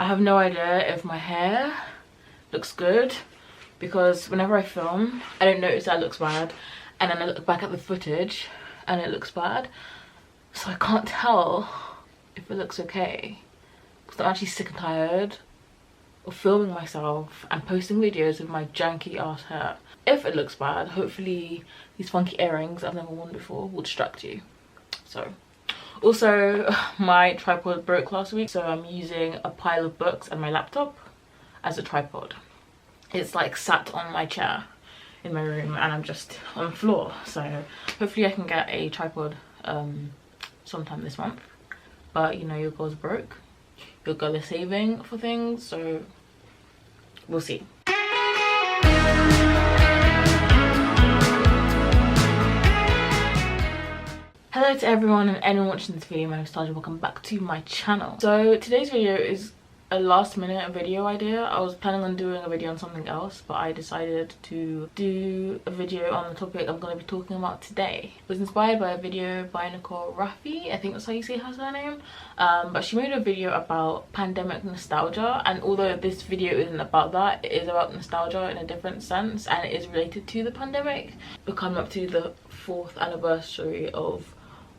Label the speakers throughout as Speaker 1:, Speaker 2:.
Speaker 1: I have no idea if my hair looks good, because whenever I film I don't notice that it looks bad, and then I look back at the footage and it looks bad, so I can't tell if it looks okay, because I'm actually sick and tired of filming myself and posting videos with my janky ass hair. If it looks bad, hopefully these funky earrings I've never worn before will distract you. So also, my tripod broke last week, so I'm using a pile of books and my laptop as a tripod. It's like sat on my chair in my room and I'm just on the floor, so hopefully I can get a tripod sometime this month. But you know, your girl's broke, your girl is saving for things, so we'll see. Hello to everyone and anyone watching this video. My name is Taja. Welcome back to my channel. So today's video is a last minute video idea. I was planning on doing a video on something else, but I decided to do a video on the topic I'm going to be talking about today. It was inspired by a video by Nicole Raffi, I think that's how you say her surname. But she made a video about pandemic nostalgia, and although this video isn't about that, it is about nostalgia in a different sense, and it is related to the pandemic. We're coming up to the 4th anniversary of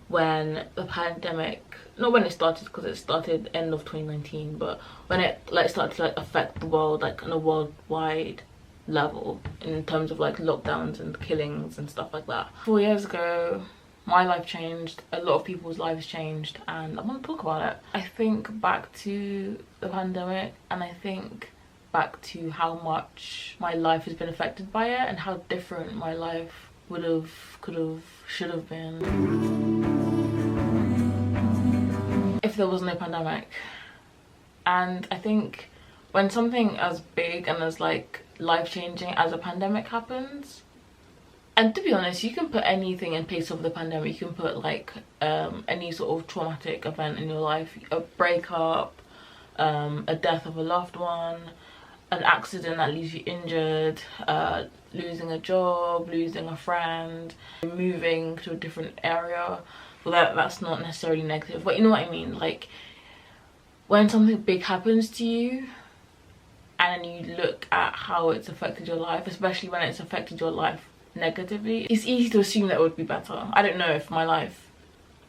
Speaker 1: when the pandemic, not when it started, because it started end of 2019, but when it started to affect the world on a worldwide level, in terms of lockdowns and killings and stuff like that. 4 years ago my life changed, a lot of people's lives changed, and I want to talk about it. I think back to the pandemic and I think back to how much my life has been affected by it, and how different my life would have, could have, should have been if there was no pandemic. And I think when something as big and as life-changing as a pandemic happens, and to be honest, you can put anything in place of the pandemic. You can put any sort of traumatic event in your life, a breakup, a death of a loved one, an accident that leaves you injured, losing a job, losing a friend, moving to a different area. Well, that's not necessarily negative, but you know what I mean. When something big happens to you and then you look at how it's affected your life, especially when it's affected your life negatively, it's easy to assume that it would be better. I don't know if my life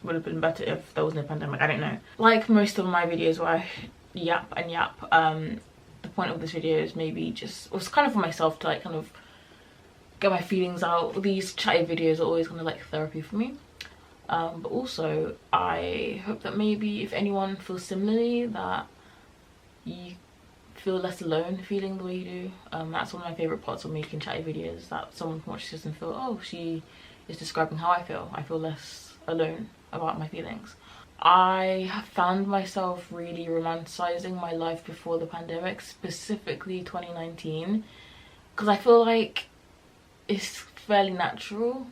Speaker 1: would have been better if there was no pandemic. I don't know. Like most of my videos where I yap and yap, the point of this video is maybe just, it was kind of for myself to kind of get my feelings out. These chatty videos are always kind of therapy for me. But also I hope that maybe if anyone feels similarly, that you feel less alone feeling the way you do. That's one of my favourite parts of making chatty videos, that someone can watch this and feel, oh, she is describing how I feel. I feel less alone about my feelings. I have found myself really romanticising my life before the pandemic, specifically 2019, because I feel like it's fairly natural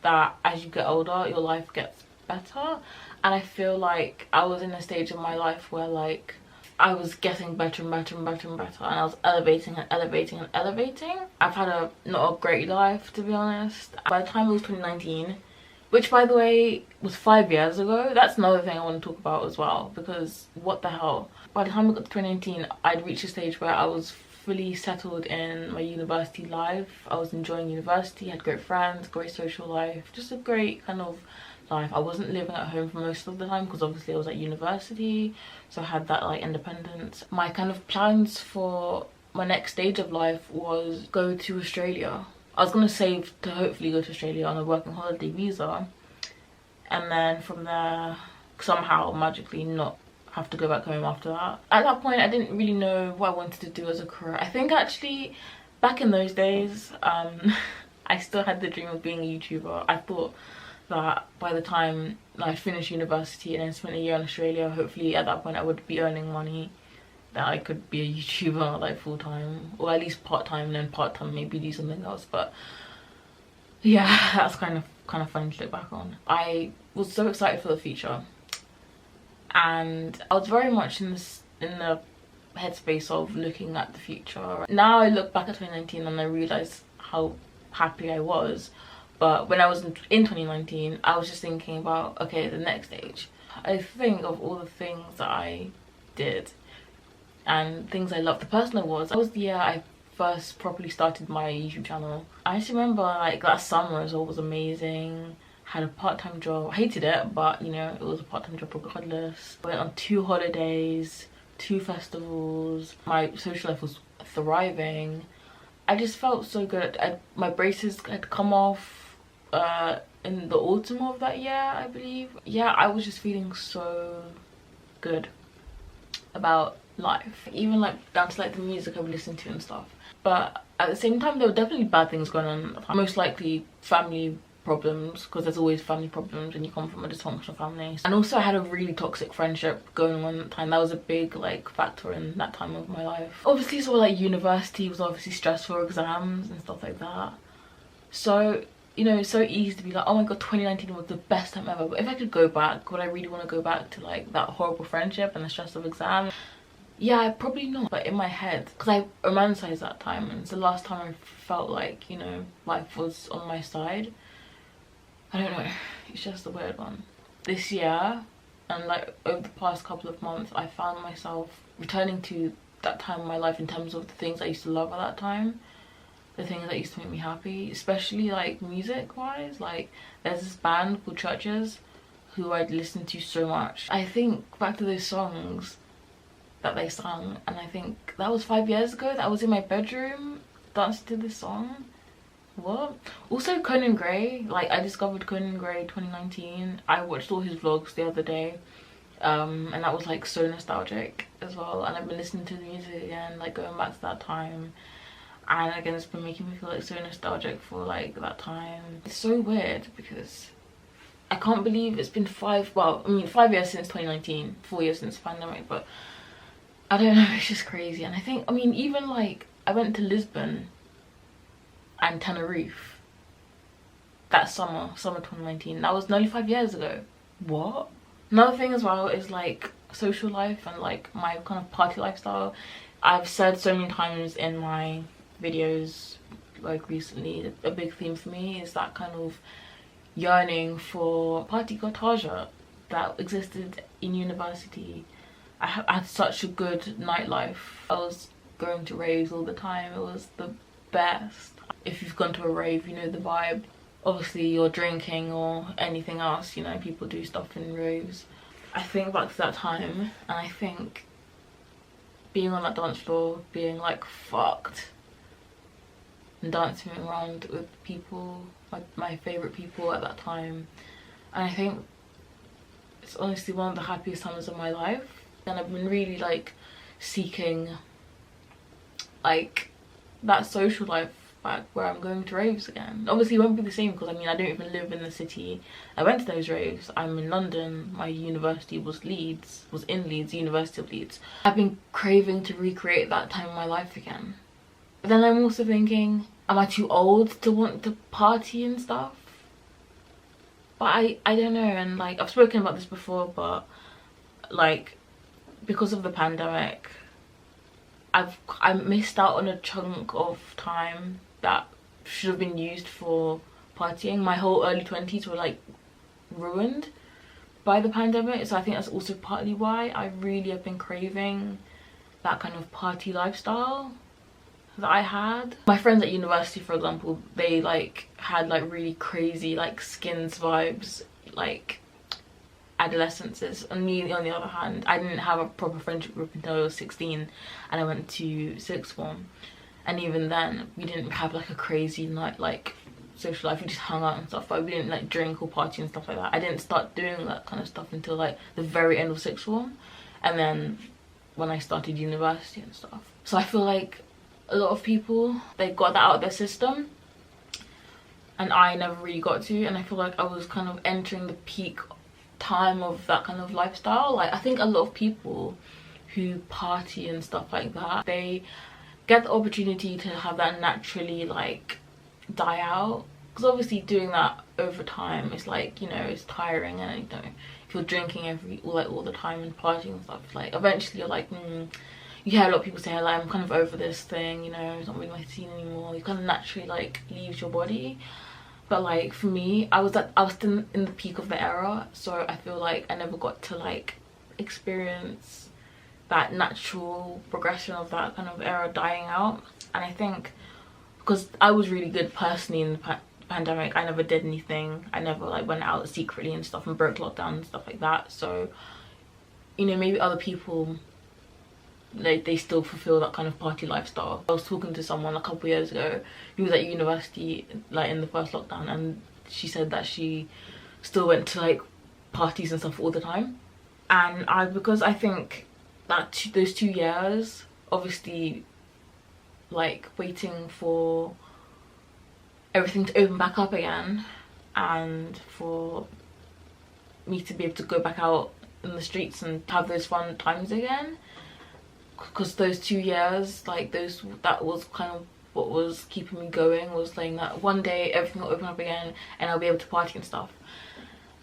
Speaker 1: that as you get older your life gets better, and I feel like I was in a stage of my life where I was getting better and better and better and better, and I was elevating and elevating and elevating. I've had not a great life, to be honest. By the time it was 2019, which by the way was 5 years ago, that's another thing I want to talk about as well, because what the hell, by the time I got to 2019 I'd reached a stage where I was fully settled in my university life. I was enjoying university, had great friends, great social life, just a great kind of life. I wasn't living at home for most of the time because obviously I was at university, so I had that independence. My kind of plans for my next stage of life was go to Australia. I was going to save to hopefully go to Australia on a working holiday visa, and then from there somehow magically not have to go back home after that. At that point I didn't really know what I wanted to do as a career. I think actually back in those days I still had the dream of being a YouTuber. I thought that by the time I finished university and then spent a year in Australia, hopefully at that point I would be earning money, that I could be a YouTuber full-time, or at least part-time, and then part-time maybe do something else. But yeah, that's kind of fun to look back on. I was so excited for the future, and I was very much in the headspace of looking at the future. Now I look back at 2019 and I realize how happy I was, but when I was in 2019 I was just thinking about, okay, the next stage. I think of all the things that I did and things I loved, the person I was. That was the year I first properly started my YouTube channel. I just remember like that summer as well was amazing. Had a part-time job. I hated it, but you know, it was a part-time job regardless. I went on 2 holidays, 2 festivals. My social life was thriving. I just felt so good. My braces had come off in the autumn of that year, I believe. Yeah, I was just feeling so good about life, even like down to like the music I would listen to and stuff. But at the same time, there were definitely bad things going on. Most likely family problems, because there's always family problems when you come from a dysfunctional family. And also I had a really toxic friendship going on at the time. That was a big like factor in that time of my life. Obviously, so like university was obviously stressful, exams and stuff like that. So you know, it's so easy to be like, oh my god, 2019 was the best time ever. But if I could go back, would I really want to go back to like that horrible friendship and the stress of exams? Yeah, probably not. But in my head, because I romanticized that time, and it's the last time I felt like, you know, life was on my side. I don't know, it's just a weird one. This year, and like over the past couple of months, I found myself returning to that time in my life in terms of the things I used to love at that time. The things that used to make me happy, especially like music wise. Like there's this band called Churches who I'd listen to so much. I think back to those songs that they sung, and I think that was 5 years ago that I was in my bedroom dancing to this song. What? Also Conan Gray, like I discovered Conan Gray 2019. I watched all his vlogs the other day, and that was like so nostalgic as well. And I've been listening to the music again, like going back to that time, and again it's been making me feel like so nostalgic for like that time. It's so weird because I can't believe it's been 5 years since 2019, 4 years since the pandemic, but I don't know, it's just crazy. And I think, I mean, even like I went to Lisbon and Tenerife that summer 2019. That was nearly 5 years ago. What? Another thing as well is like social life and like my kind of party lifestyle. I've said so many times in my videos like recently, a big theme for me is that kind of yearning for party girl taja that existed in university. I had such a good nightlife. I was going to raves all the time. It was the best. If you've gone to a rave, you know the vibe. Obviously you're drinking or anything else, you know, people do stuff in raves. I think back to that time and I think being on that dance floor, being like fucked and dancing around with people, like my favourite people at that time. And I think it's honestly one of the happiest times of my life. And I've been really like seeking like that social life back where I'm going to raves again. Obviously it won't be the same because I mean I don't even live in the city I went to those raves. I'm in London. My university was in Leeds, University of Leeds. I've been craving to recreate that time in my life again. But then I'm also thinking, am I too old to want to party and stuff? But I don't know. And like I've spoken about this before, but like because of the pandemic I missed out on a chunk of time that should have been used for partying. My whole early 20s were like ruined by the pandemic, so I think that's also partly why I really have been craving that kind of party lifestyle that I had. My friends at university, for example, they like had like really crazy like Skins vibes, like adolescences, and me on the other hand, I didn't have a proper friendship group until I was 16 and I went to sixth form, and even then we didn't have like a crazy night like social life. We just hung out and stuff, but we didn't like drink or party and stuff like that. I didn't start doing that kind of stuff until like the very end of sixth form, and then when I started university and stuff. So I feel like a lot of people, they got that out of their system and I never really got to, and I feel like I was kind of entering the peak time of that kind of lifestyle. Like I think a lot of people who party and stuff like that, they get the opportunity to have that naturally like die out, because obviously doing that over time is like, you know, it's tiring, and you know, if you're drinking all the time and partying and stuff, like eventually you're like you hear a lot of people say like, I'm kind of over this thing, you know, it's not really my scene anymore. You kind of naturally like leaves your body. But like for me, I was still in the peak of the era, so I feel like I never got to like experience that natural progression of that kind of era dying out. And I think because I was really good personally in the pandemic, I never did anything, I never like went out secretly and stuff and broke lockdown and stuff like that. So, you know, maybe other people, they still fulfill that kind of party lifestyle. I was talking to someone a couple years ago who was at university like in the first lockdown, and she said that she still went to like parties and stuff all the time. And because I think that those 2 years, obviously like waiting for everything to open back up again and for me to be able to go back out in the streets and have those fun times again, because those 2 years, like that was kind of what was keeping me going, was saying that one day everything will open up again and I'll be able to party and stuff.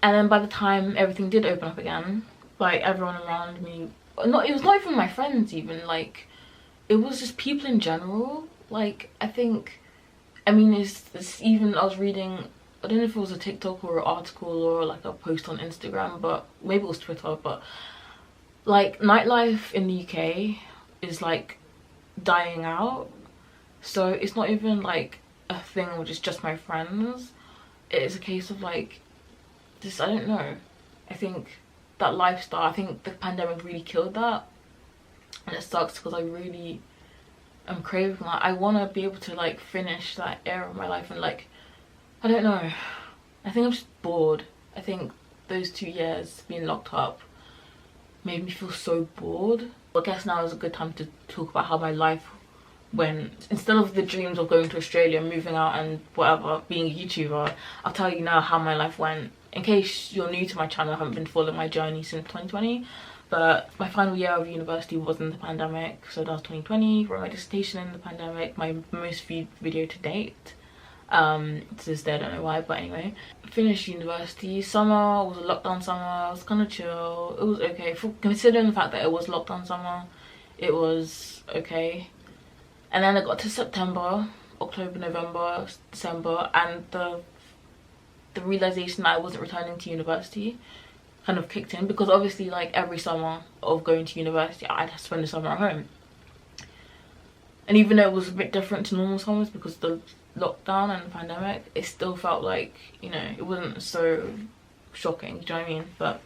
Speaker 1: And then by the time everything did open up again, like everyone around me, it was not even my friends even, like it was just people in general. Like I think, I mean, it's even, I was reading, I don't know if it was a TikTok or an article or like a post on Instagram, but maybe it was Twitter, but like nightlife in the UK is like dying out. So it's not even like a thing which is just my friends. It's a case of like, just, I don't know. I think that lifestyle, I think the pandemic really killed that. And it sucks because I really am craving that. I want to be able to like finish that era of my life and like, I don't know. I think I'm just bored. I think those 2 years being locked up made me feel so bored. I guess now is a good time to talk about how my life went. Instead of the dreams of going to Australia, moving out and whatever, being a YouTuber, I'll tell you now how my life went. In case you're new to my channel, I haven't been following my journey since 2020, but my final year of university was in the pandemic, so that was 2020. Wrote my dissertation in the pandemic, my most viewed video to date. To this day I don't know why, but anyway, finished university. Summer was a lockdown summer. It was kind of chill. It was okay for considering the fact that it was lockdown summer. It was okay. And then I got to September, October, November, December, and the realization that I wasn't returning to university kind of kicked in, because obviously like every summer of going to university I'd have to spend the summer at home, and even though it was a bit different to normal summers because of the lockdown and the pandemic, it still felt like, you know, it wasn't so shocking, do you know what I mean? But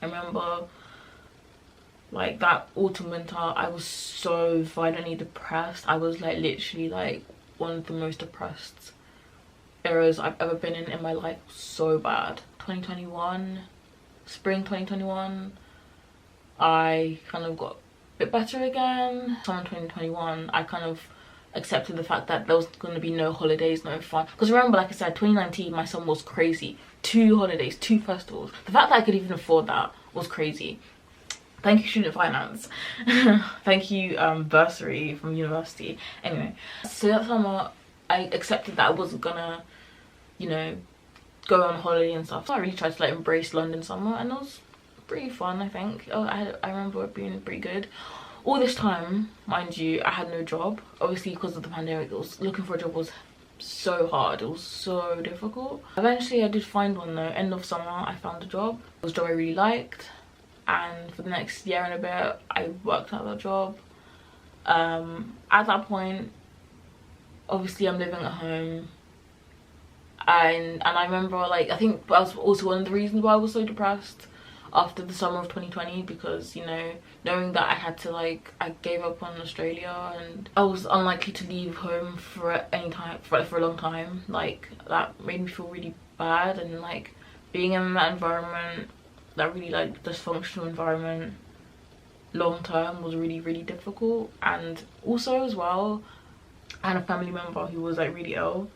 Speaker 1: I remember like that autumn winter I was so violently depressed. I was like literally like one of the most depressed eras I've ever been in my life. So bad. 2021, spring 2021, I kind of got a bit better again. Summer 2021, I kind of accepted the fact that there was going to be no holidays, no fun. Because remember, like I said, 2019 my summer was crazy. 2 holidays, 2 festivals. The fact that I could even afford that was crazy. Thank you, student finance. Thank you, bursary from university. Anyway, so that summer I accepted that I wasn't gonna, you know, go on holiday and stuff. So I really tried to like embrace London summer, and it was pretty fun, I think. I remember it being pretty good. All this time, mind you, I had no job. Obviously because of the pandemic, looking for a job was so hard. It was so difficult. Eventually I did find one though. End of summer I found a job. It was a job I really liked, and for the next year and a bit I worked at that job. At that point, obviously I'm living at home, and I remember, like, I think that was also one of the reasons why I was so depressed after the summer of 2020, because, you know, knowing that I had to, like, I gave up on Australia and I was unlikely to leave home for any time, for a long time. Like, that made me feel really bad, and like being in that environment, that really like dysfunctional environment, long term was really difficult. And also as well, I had a family member who was like really ill.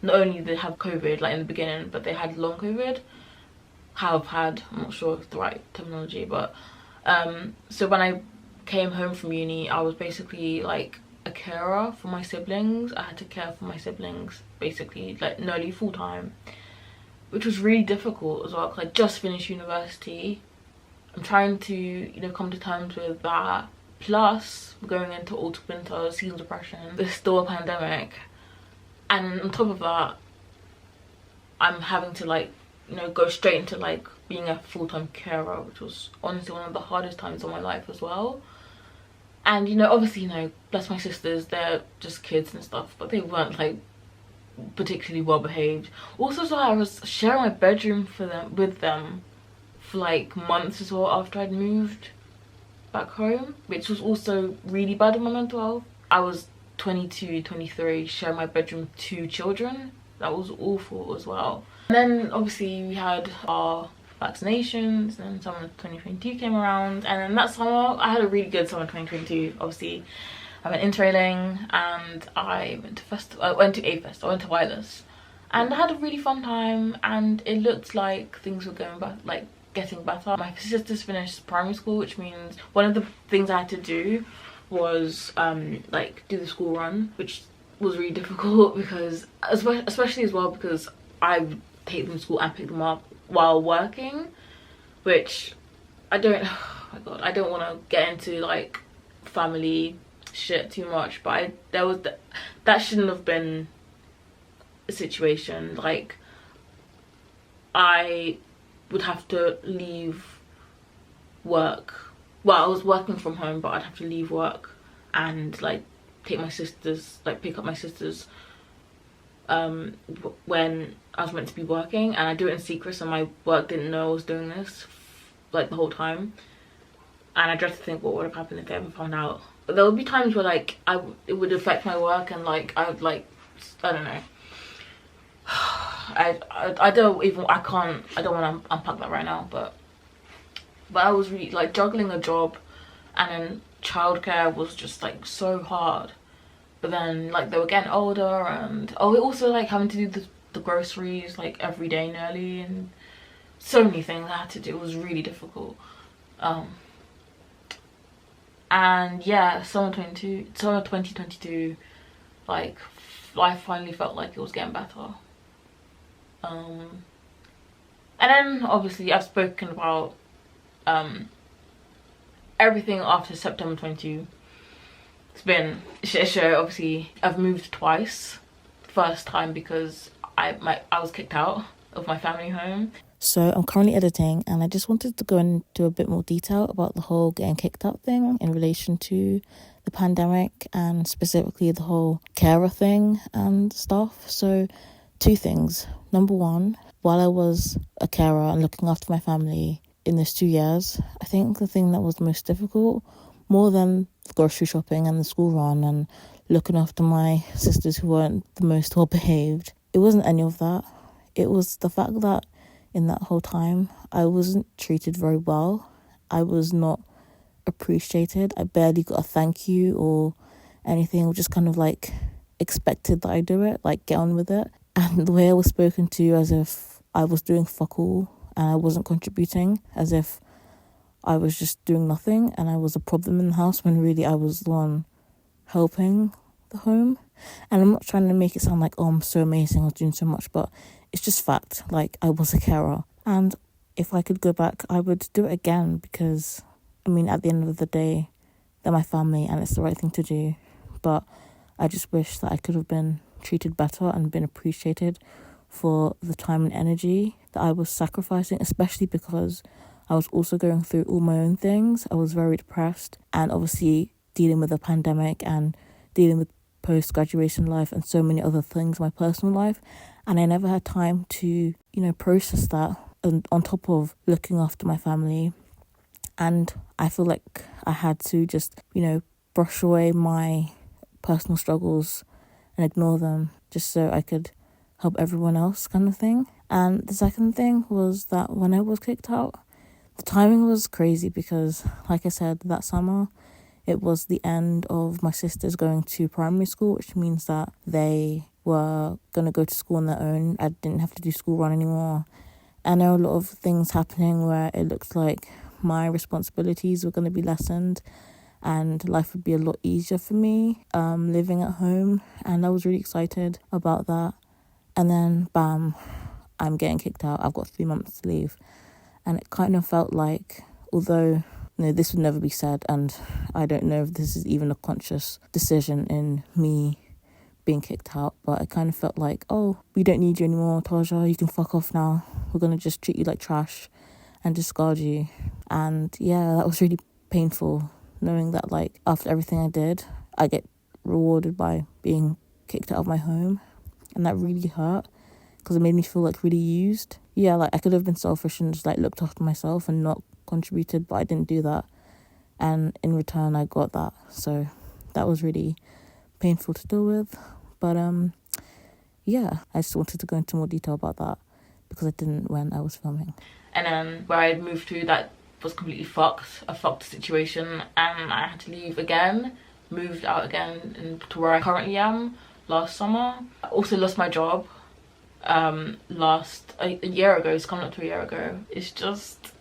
Speaker 1: Not only did they have COVID like in the beginning, but they had long COVID. I'm not sure if it's the right terminology, but so when I came home from uni, I was basically like a carer for my siblings. I had to care for my siblings basically like nearly full time, which was really difficult as well because I just finished university. I'm trying to, you know, come to terms with that, plus we're going into autumn winter, seasonal depression, there's still a pandemic, and on top of that I'm having to like go straight into like being a full-time carer, which was honestly one of the hardest times of my life as well. And obviously, bless my sisters, they're just kids and stuff, but they weren't like particularly well behaved. Also, so I was sharing my bedroom with them for like months as well after I'd moved back home, which was also really bad on my mental health. I was 22, 23, sharing my bedroom with 2 children. That was awful as well. And then obviously we had our vaccinations, and summer 2022 came around, and then that summer I had a really good summer 2022. Obviously I went interrailing, and I went to A-Fest, I went to Wireless, and I had a really fun time, and it looked like things were going back, like getting better. My sisters finished primary school, which means one of the things I had to do was like do the school run, which was really difficult because especially as well because I would take them to school and pick them up while working, which I don't oh my god, I don't want to get into like family shit too much, but that shouldn't have been a situation. Like, I would have to leave work. Well, I was working from home, but I'd have to leave work and like pick up my sisters when I was meant to be working, and I do it in secret, so my work didn't know I was doing this like the whole time. And I dread to think what would have happened if they ever found out. But there would be times where like it would affect my work, and like I would like, I don't know. I don't want to unpack that right now, but I was really like juggling a job, and then childcare was just like so hard. But then like they were getting older, and also like having to do the groceries like every day nearly, and so many things I had to do. It was really difficult. And yeah, summer 2022, like life finally felt like it was getting better. And then obviously I've spoken about everything after September 22. It's been a shit show. Obviously I've moved twice. First time because I was kicked out of my family home.
Speaker 2: So I'm currently editing, and I just wanted to go into a bit more detail about the whole getting kicked out thing in relation to the pandemic, and specifically the whole carer thing and stuff. So 2 things. Number 1, while I was a carer and looking after my family in those 2 years, I think the thing that was most difficult, more than the grocery shopping and the school run and looking after my sisters who weren't the most well behaved, it wasn't any of that. It was the fact that in that whole time I wasn't treated very well. I was not appreciated. I barely got a thank you or anything. It was just kind of like expected that I do it, like get on with it. And the way I was spoken to, as if I was doing fuck all and I wasn't contributing, as if I was just doing nothing and I was a problem in the house, when really I was the one helping the home. And I'm not trying to make it sound like, oh, I'm so amazing, I was doing so much, but it's just fact. Like, I was a carer, and if I could go back, I would do it again, because I mean, at the end of the day, they're my family and it's the right thing to do. But I just wish that I could have been treated better and been appreciated for the time and energy that I was sacrificing, especially because I was also going through all my own things. I was very depressed, and obviously dealing with a pandemic and dealing with post-graduation life and so many other things in my personal life, and I never had time to process that, and on top of looking after my family. And I feel like I had to just brush away my personal struggles and ignore them just so I could help everyone else, kind of thing. And the second thing was that when I was kicked out, the timing was crazy because, like I said, that summer it was the end of my sisters going to primary school, which means that they were going to go to school on their own. I didn't have to do school run anymore. And there were a lot of things happening where it looked like my responsibilities were going to be lessened and life would be a lot easier for me living at home. And I was really excited about that. And then, bam, I'm getting kicked out. I've got 3 months to leave. And it kind of felt like, although this would never be said, and I don't know if this is even a conscious decision in me being kicked out, but it kind of felt like, oh, we don't need you anymore, Taja, you can fuck off now. We're going to just treat you like trash and discard you. And yeah, that was really painful, knowing that like after everything I did, I get rewarded by being kicked out of my home. And that really hurt because it made me feel like really used. Yeah, like I could have been selfish and just like looked after myself and not contributed, but I didn't do that. And in return, I got that. So that was really painful to deal with. But yeah, I just wanted to go into more detail about that because I didn't when I was filming.
Speaker 1: And then where I moved to, that was completely fucked, a fucked situation, and I had to leave again, moved out again to where I currently am last summer. I also lost my job a year ago. It's coming up to a year ago. It's just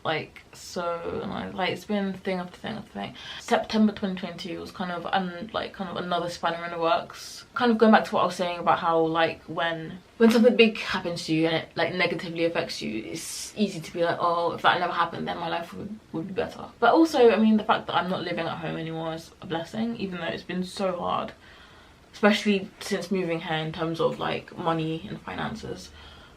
Speaker 1: like so like it's been thing after thing after thing. September 2022 was kind of another spanner in the works. Kind of going back to what I was saying about how like when something big happens to you and it like negatively affects you, it's easy to be like, oh, if that never happened then my life would be better. But also, I mean, the fact that I'm not living at home anymore is a blessing, even though it's been so hard, especially since moving here, in terms of like money and finances,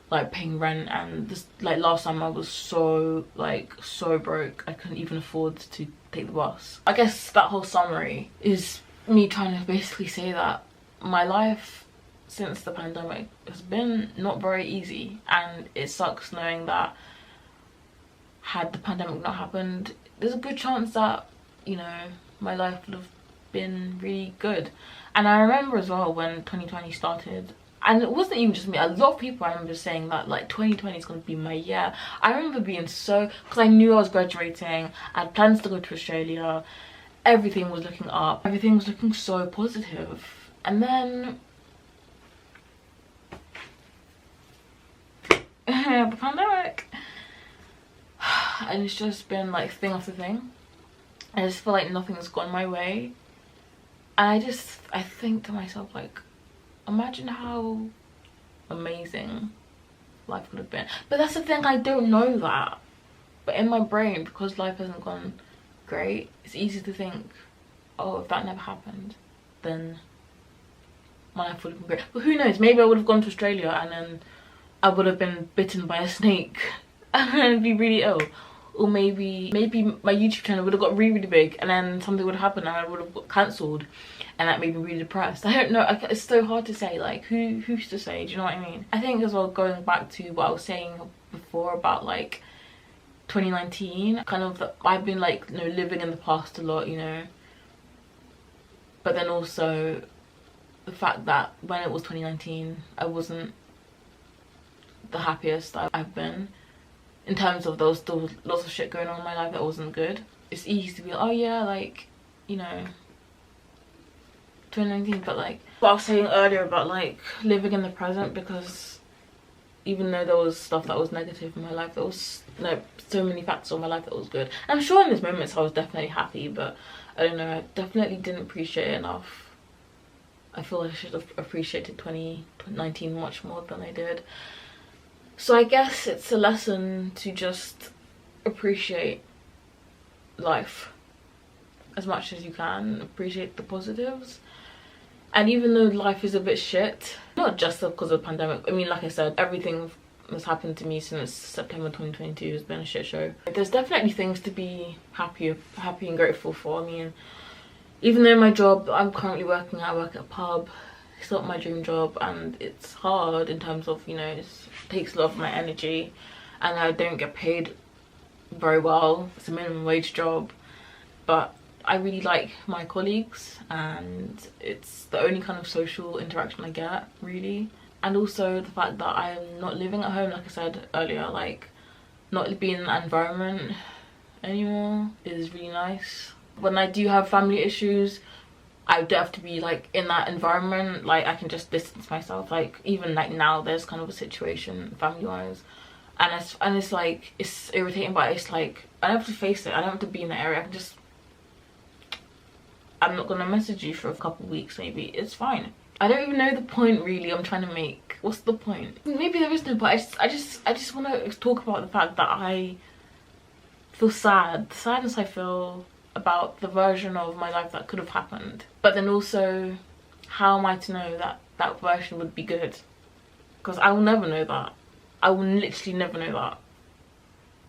Speaker 1: like paying rent. And this, like last time I was so broke I couldn't even afford to take the bus. I guess that whole summary is me trying to basically say that my life since the pandemic has been not very easy, and it sucks knowing that had the pandemic not happened, there's a good chance that, you know, my life would have been really good. And I remember as well when 2020 started, and it wasn't even just me, a lot of people I remember saying that like 2020 is going to be my year. I remember being so, because I knew I was graduating, I had plans to go to Australia, everything was looking up, everything was looking so positive. And then the pandemic, and it's just been like thing after thing. I just feel like nothing's gone my way, and I think to myself, like, imagine how amazing life could have been. But that's the thing, I don't know that. But in my brain, because life hasn't gone great, it's easy to think, oh, if that never happened, then my life would have been great. But who knows, maybe I would have gone to Australia and then I would have been bitten by a snake and be really ill. Or maybe my YouTube channel would have got really big and then something would have happened and I would have got cancelled, and that made me really depressed. I don't know, it's so hard to say, like who's to say, do you know what I mean? I think as well, going back to what I was saying before about like 2019, kind of, I've been like, you know, living in the past a lot, you know, but then also the fact that when it was 2019 I wasn't the happiest I've been, in terms of there was still lots of shit going on in my life that wasn't good. It's easy to be like, oh yeah, like, you know, 2019, but like what I was saying earlier about like living in the present, because even though there was stuff that was negative in my life, there was like so many factors in my life that was good. And I'm sure in those moments I was definitely happy, but I don't know, I definitely didn't appreciate it enough. I feel like I should have appreciated 2019 much more than I did. So I guess it's a lesson to just appreciate life as much as you can, appreciate the positives. And even though life is a bit shit, not just because of the pandemic, I mean, like I said, everything that's happened to me since September 2022 has been a shit show. There's definitely things to be happy and grateful for. I mean, even though my job I'm currently working at, I work at a pub, it's not my dream job and it's hard in terms of, you know, it takes a lot of my energy and I don't get paid very well. It's a minimum wage job, but I really like my colleagues and it's the only kind of social interaction I get, really. And also the fact that I'm not living at home, like I said earlier, like not being in that environment anymore is really nice. When I do have family issues, I do have to be like in that environment, like I can just distance myself. Like even like now there's kind of a situation family wise and it's like, it's irritating, but it's like I don't have to face it, I don't have to be in the area, I can just, I'm not gonna message you for a couple of weeks maybe, it's fine. I don't even know the point really I'm trying to make. What's the point? Maybe there is no point. I just want to talk about the fact that I feel sad, the sadness I feel about the version of my life that could have happened, but then also how am I to know that that version would be good? Because I will never know that. I will literally never know that.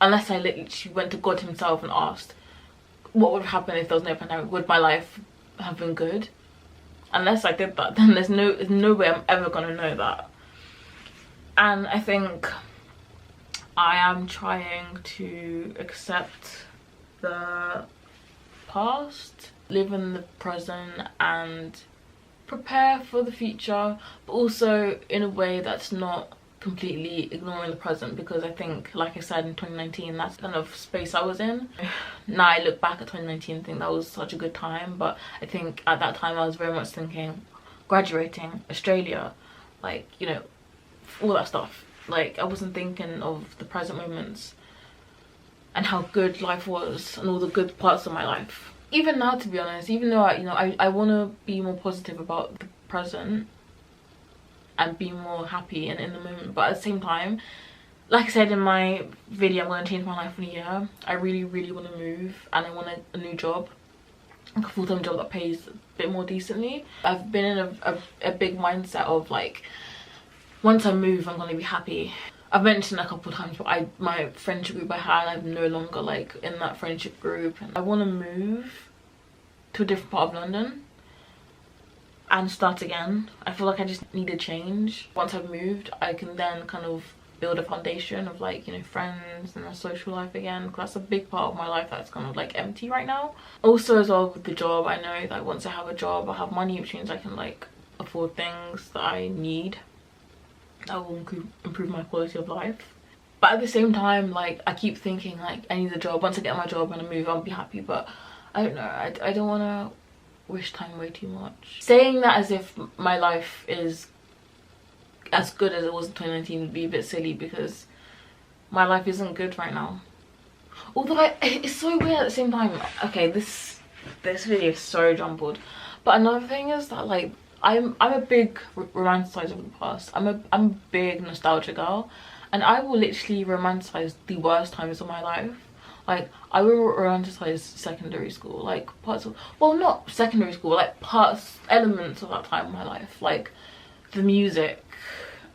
Speaker 1: Unless I literally went to God himself and asked, what would happen if there was no pandemic? Would my life have been good? Unless I did that, then there's no way I'm ever gonna know that. And I think I am trying to accept the past, live in the present, and prepare for the future, but also in a way that's not completely ignoring the present, because I think, like I said, in 2019, that's the kind of space I was in. Now I look back at 2019 and think that was such a good time, but I think at that time I was very much thinking graduating, Australia, like, you know, all that stuff. Like, I wasn't thinking of the present moments and how good life was and all the good parts of my life. Even now, to be honest, even though I want to be more positive about the present and be more happy and in the moment, but at the same time, like I said in my video, I'm going to change my life in a year. I really want to move, and I want a new job, like a full-time job that pays a bit more decently. I've been in a big mindset of like, once I move, I'm going to be happy. I've mentioned a couple of times, but my friendship group I had, I'm no longer like in that friendship group. And I want to move to a different part of London and start again. I feel like I just need a change. Once I've moved, I can then kind of build a foundation of like, you know, friends and a social life again, because that's a big part of my life that's kind of like empty right now. Also as well with the job, I know that once I have a job, I have money, which means I can like afford things that I need that will improve my quality of life. But at the same time, like, I keep thinking like, I need a job. Once I get my job and I move, I'll be happy. But I don't know, I don't want to wish time away too much. Saying that as if my life is as good as it was in 2019 would be a bit silly, because my life isn't good right now. Although it's so weird at the same time. Okay, this video is so jumbled. But another thing is that like, I'm a big romanticizer of the past. I'm a big nostalgia girl, and I will literally romanticize the worst times of my life. Like, I will romanticize secondary school, like parts of, well, not secondary school, like elements of that time of my life, like the music,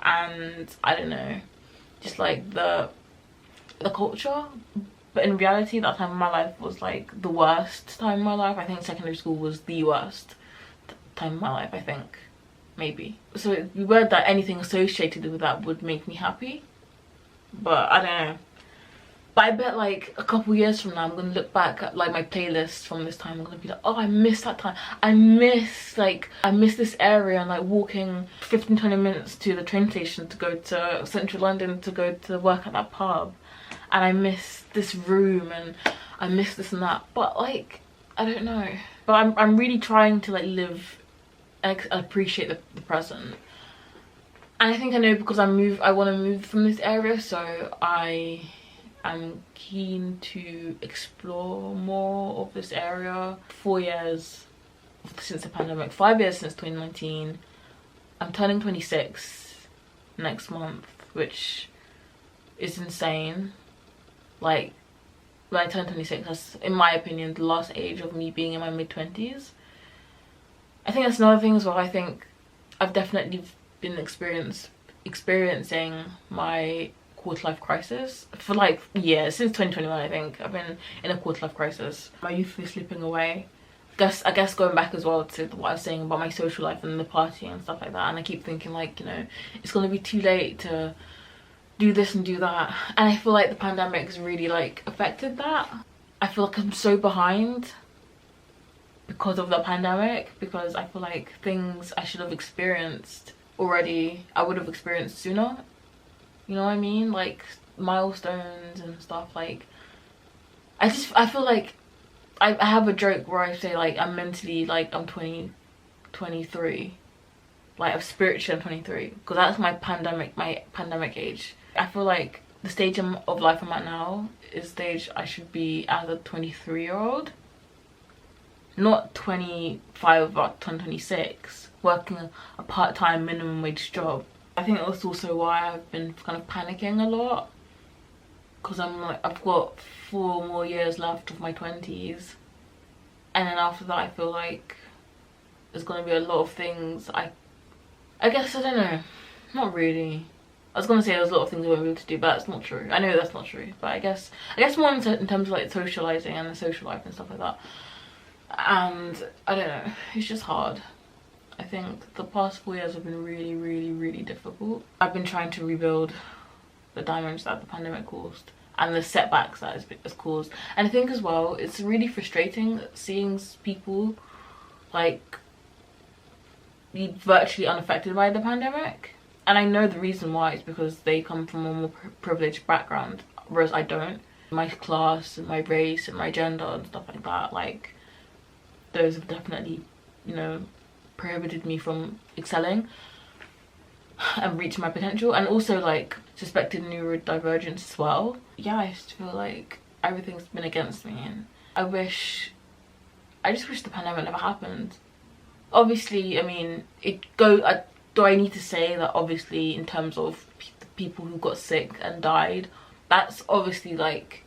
Speaker 1: and I don't know, just like the culture. But in reality, that time of my life was like the worst time of my life. I think secondary school was the worst time of my life, I think, maybe. So it'd be weird that anything associated with that would make me happy, but I don't know. But I bet like a couple years from now, I'm gonna look back at like my playlist from this time. I'm gonna be like, oh, I miss that time. I miss this area, and like walking 15-20 minutes to the train station to go to central London to go to work at that pub, and I miss this room, and I miss this and that. But like, I don't know. But I'm really trying to like live and appreciate the present. And I think I know, because I want to move from this area, so I am keen to explore more of this area. 4 years since the pandemic, 5 years since 2019. I'm turning 26 next month, which is insane. Like, when I turn 26, that's, in my opinion, the last age of me being in my mid-20s. I think that's another thing as well. I think I've definitely been experiencing my quarter-life crisis for like years. Since 2021, I think I've been in a quarter-life crisis. My youth is slipping away. I guess going back as well to what I was saying about my social life and the party and stuff like that, and I keep thinking like, you know, it's gonna be too late to do this and do that. And I feel like the pandemic has really like affected that. I feel like I'm so behind because of the pandemic, because I feel like things I should have experienced already, I would have experienced sooner. You know what I mean? Like milestones and stuff. Like, I feel like I have a joke where I say like I'm mentally like I'm 23, like I'm spiritually I'm 23, because that's my pandemic age. I feel like the stage of life I'm at now is the stage I should be as a 23-year-old, not 25 or 26, working a part-time minimum wage job. I think that's also why I've been kind of panicking a lot, because I'm like, I've got 4 more years left of my 20s, and then after that I feel like there's gonna be a lot of things I guess, I don't know, not really. I was gonna say there's a lot of things I won't be able to do, but that's not true. I know that's not true, but I guess more in terms of like socializing and the social life and stuff like that. And I don't know, it's just hard. I think the past 4 years have been really, really, really difficult. I've been trying to rebuild the damage that the pandemic caused and the setbacks that it's caused. And I think as well, it's really frustrating seeing people like be virtually unaffected by the pandemic. And I know the reason why is because they come from a more privileged background, whereas I don't. My class and my race and my gender and stuff like that, like, those have definitely, you know, prohibited me from excelling and reaching my potential, and also like suspected neurodivergence as well. Yeah, I just feel like everything's been against me, and I just wish the pandemic never happened. Obviously, I mean, do I need to say that obviously in terms of the people who got sick and died, that's obviously like,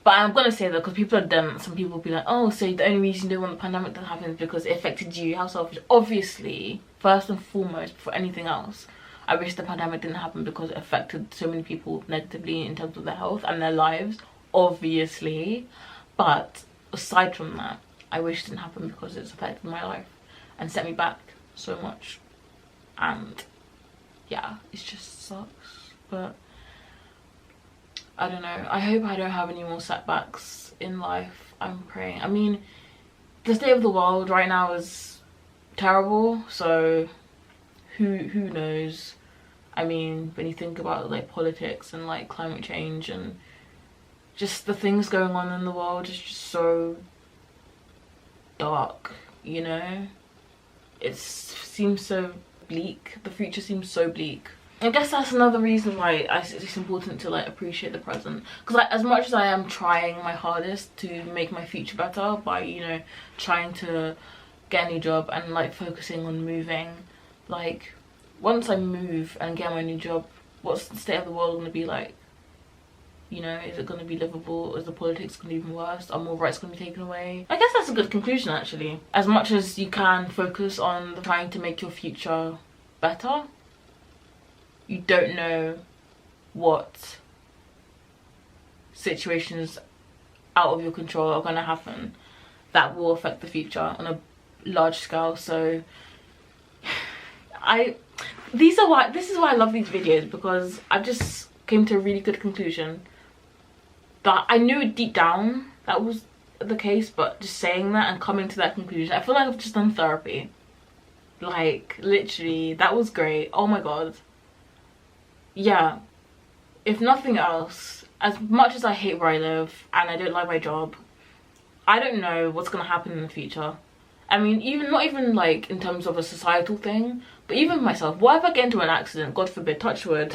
Speaker 1: but I'm gonna say that because people are dumb. Some people will be like, oh, so the only reason you don't want the pandemic to happen is because it affected you, how selfish. Obviously, first and foremost, before anything else, I wish the pandemic didn't happen because it affected so many people negatively in terms of their health and their lives, obviously. But aside from that, I wish it didn't happen because it's affected my life and set me back so much. And yeah, it just sucks. But I don't know, I hope I don't have any more setbacks in life. I'm praying. I mean, the state of the world right now is terrible, so who knows. I mean, when you think about like politics and like climate change and just the things going on in the world, it's just so dark, you know. It seems so bleak. The future seems so bleak. I guess that's another reason why it's important to like appreciate the present, because like, as much as I am trying my hardest to make my future better by, you know, trying to get a new job and like focusing on moving, like once I move and get my new job, what's the state of the world going to be like? You know, is it going to be livable? Is the politics going to be even worse? Are more rights going to be taken away? I guess that's a good conclusion, actually. As much as you can focus on trying to make your future better, you don't know what situations out of your control are going to happen that will affect the future on a large scale. So this is why I love these videos, because I've just came to a really good conclusion that I knew it deep down that was the case, but just saying that and coming to that conclusion, I feel like I've just done therapy. Like, literally, that was great. Oh my god. Yeah, if nothing else, as much as I hate where I live and I don't like my job, I don't know what's gonna happen in the future. I mean, not even like in terms of a societal thing, but even myself. What if I get into an accident, God forbid, touch wood,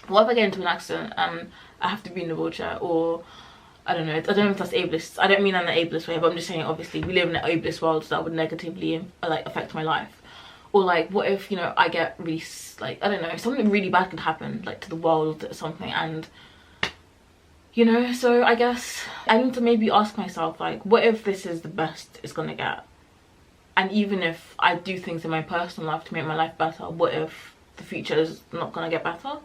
Speaker 1: what if I get into an accident and I have to be in a wheelchair, or I don't know if that's ableist. I don't mean in an ableist way, but I'm just saying, obviously we live in an ableist world, so that would negatively like affect my life. Or like, what if, you know, I get really, like, I don't know, something really bad could happen, like to the world or something, and you know, so I guess I need to maybe ask myself, like, what if this is the best it's gonna get? And even if I do things in my personal life to make my life better, what if the future is not gonna get better?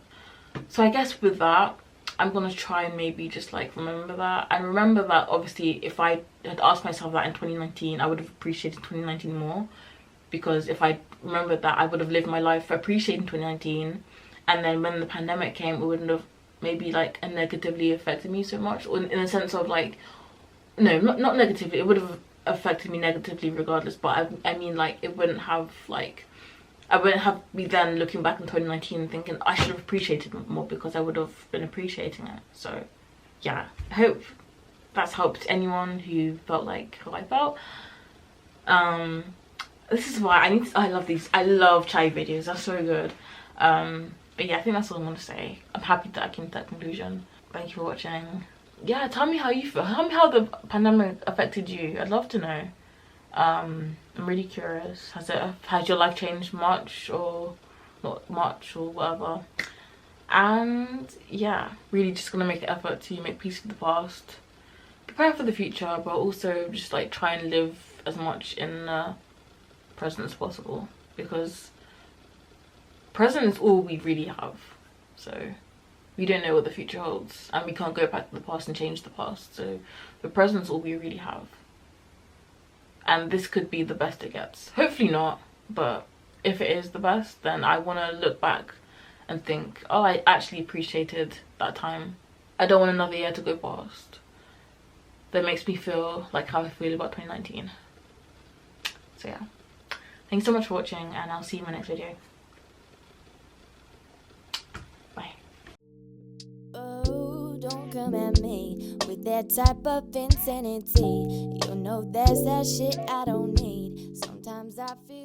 Speaker 1: So I guess with that, I'm gonna try and maybe just like remember that, and remember that obviously if I had asked myself that in 2019, I would have appreciated 2019 more, because if I remembered that, I would have lived my life appreciating 2019, and then when the pandemic came, it wouldn't have maybe like negatively affected me so much, or in a sense of like, no, not negatively, it would have affected me negatively regardless, but I mean like it wouldn't have like, I wouldn't have me then looking back in 2019 and thinking I should have appreciated it more, because I would have been appreciating it. So yeah, I hope that's helped anyone who felt like how I felt. This is why I love these. I love chai videos, they're so good. But yeah, I think that's all I want to say. I'm happy that I came to that conclusion. Thank you for watching. Yeah, tell me how you feel. Tell me how the pandemic affected you. I'd love to know. I'm really curious. Has your life changed much, or not much, or whatever? And yeah, really just gonna make an effort to make peace with the past, prepare for the future, but also just like try and live as much in the present as possible, because present is all we really have. So we don't know what the future holds, and we can't go back to the past and change the past. So the present is all we really have, and this could be the best it gets. Hopefully not, but if it is the best, then I want to look back and think, oh, I actually appreciated that time. I don't want another year to go past that makes me feel like how I feel about 2019. So yeah, thanks so much for watching, and I'll see you in my next video. Bye.
Speaker 2: Oh, don't come at me with that type of insanity. You know that's that shit I don't need. Sometimes I feel